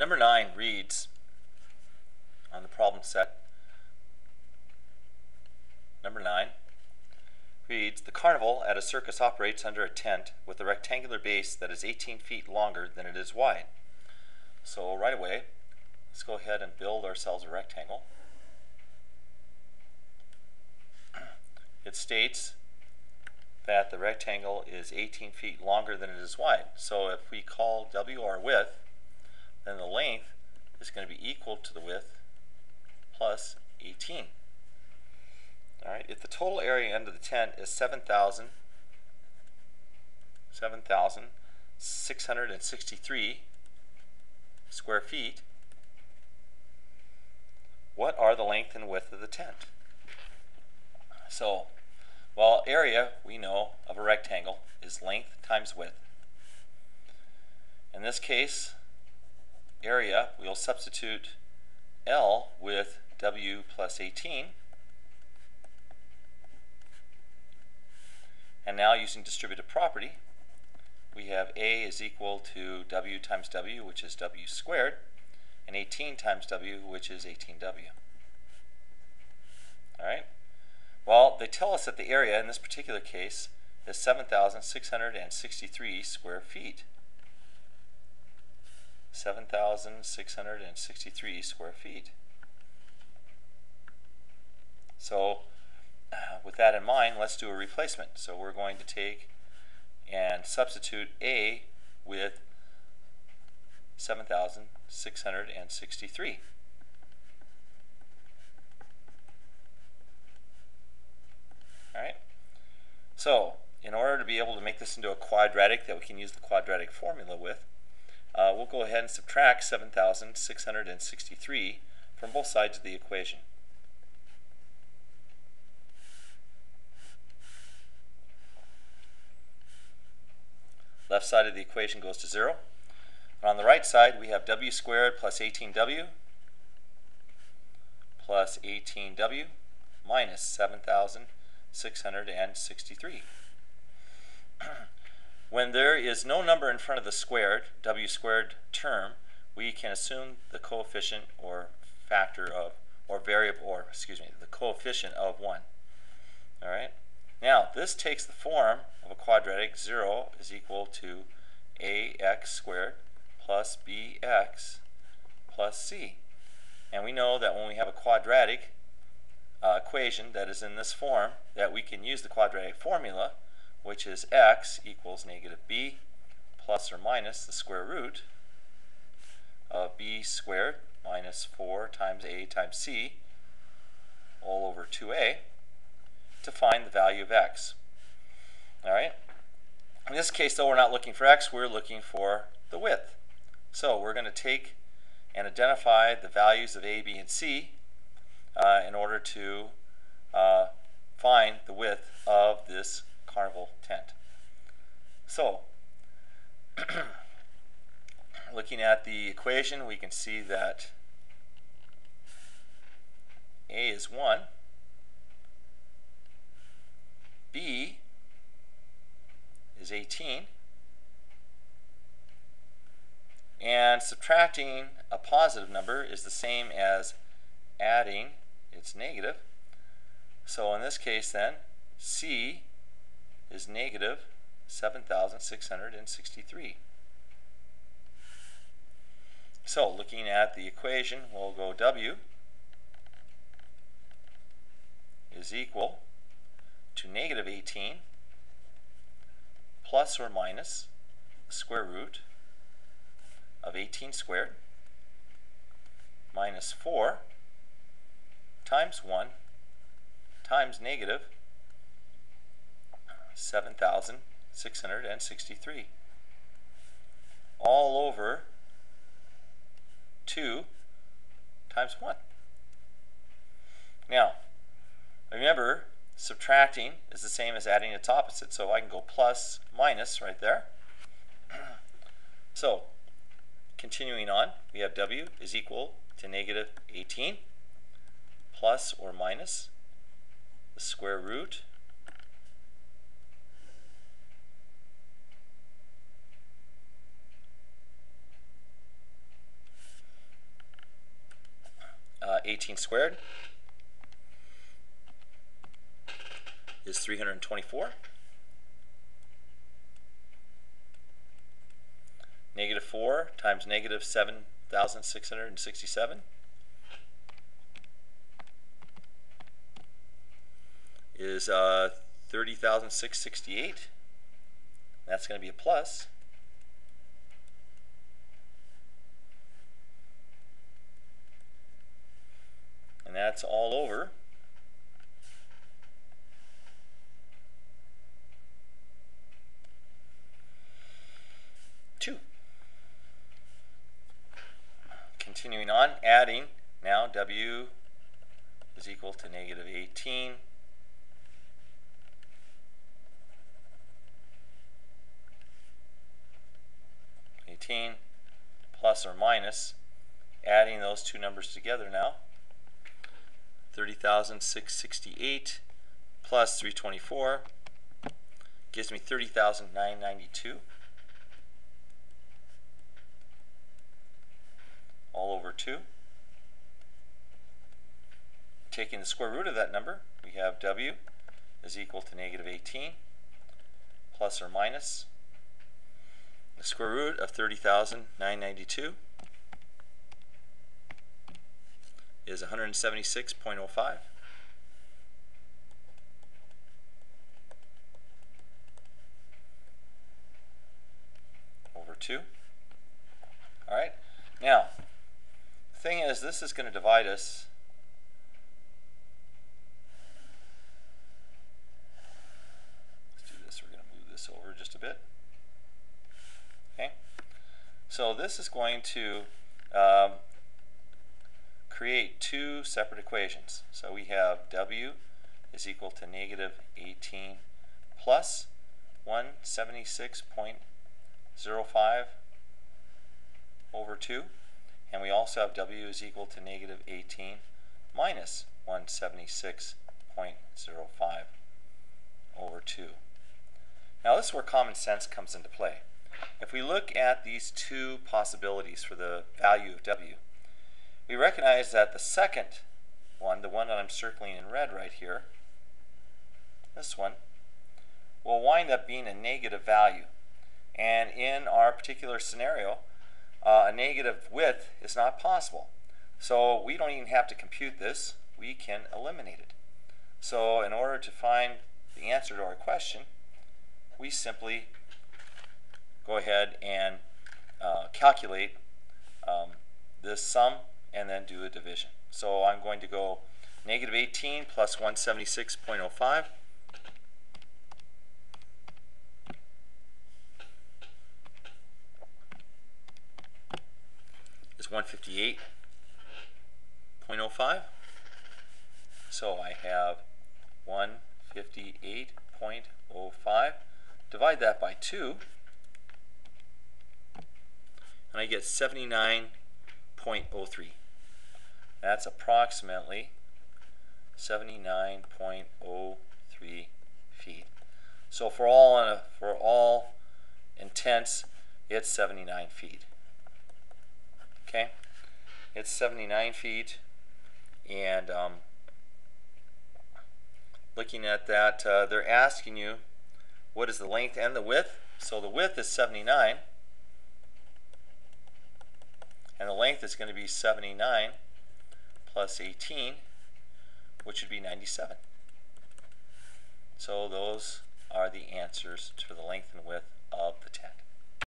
Number 9 reads on the problem set. Number 9 reads, the carnival at a circus operates under a tent with a rectangular base that is 18 feet longer than it is wide. So right away, let's go ahead and build ourselves a rectangle. It states that the rectangle is 18 feet longer than it is wide. So if we call W our width, then the length is going to be equal to the width plus 18. Alright, if the total area under the tent is 7,663 square feet, what are the length and width of the tent? So, well, area, we know, of a rectangle is length times width. In this case, area, we'll substitute L with W plus 18. And now using distributive property, we have A is equal to W times W, which is W squared, and 18 times W, which is 18W. Alright? Well, they tell us that the area in this particular case is 7,663 square feet. 7,663 square feet. So, with that in mind, let's do a replacement. So we're going to take and substitute A with 7,663. Alright? So, in order to be able to make this into a quadratic that we can use the quadratic formula with, we'll go ahead and subtract 7,663 from both sides of the equation. Left side of the equation goes to 0. And on the right side, we have W squared plus 18W plus 18W minus 7,663. When there is no number in front of the squared, W squared term, we can assume the coefficient or factor of, or variable, or excuse me, the coefficient of 1. Alright? Now, this takes the form of a quadratic. 0 is equal to ax squared plus bx plus c. And we know that when we have a quadratic equation that is in this form, that we can use the quadratic formula, which is x equals negative b plus or minus the square root of b squared minus 4 times a times c all over 2a to find the value of x. Alright? In this case, though, we're not looking for x, we're looking for the width. So we're going to take and identify the values of a, b, and c in order to find the width of this carnival tent. So, looking at the equation, we can see that a is 1, b is 18, and subtracting a positive number is the same as adding its negative. So in this case then, c is negative 7,663. So looking at the equation, we'll go W is equal to negative 18 plus or minus the square root of 18 squared minus 4 times 1 times negative 7,663 all over 2 times 1. Now, remember, subtracting is the same as adding its opposite, so I can go plus, minus right there. So, continuing on, we have W is equal to negative 18 plus or minus the square root 18 squared is 324. Negative 4 times negative 7,667 is 30,668. That's going to be a plus. And that's all over two. Continuing on, adding, now W is equal to negative 18 plus or minus, adding those two numbers together now, 30,668 plus 324 gives me 30,992 all over 2. Taking the square root of that number, we have W is equal to negative 18 plus or minus the square root of 30,992 is 176.05. Over 2. All right. Now, the thing is, this is going to divide us over just a bit. Okay, so this is going to create two separate equations. So we have W is equal to negative 18 plus 176.05 over 2, and we also have W is equal to negative 18 minus 176.05 over 2. Now this is where common sense comes into play. If we look at these two possibilities for the value of W, we recognize that the second one, the one that I'm circling in red right here, this one, will wind up being a negative value. And in our particular scenario, a negative width is not possible. So we don't even have to compute this. We can eliminate it. So in order to find the answer to our question, we simply go ahead and calculate this sum and then do a division. So I'm going to go negative 18 plus 176.05 is 158.05. So I have 158.05. Divide that by 2, and I get 79.03. That's approximately 79.03 feet. So for all intents, it's 79 feet. Okay, it's 79 feet, and looking at that, they're asking you what is the length and the width. So the width is 79, and the length is going to be 79 plus 18, which would be 97. So those are the answers to the length and width of the tent.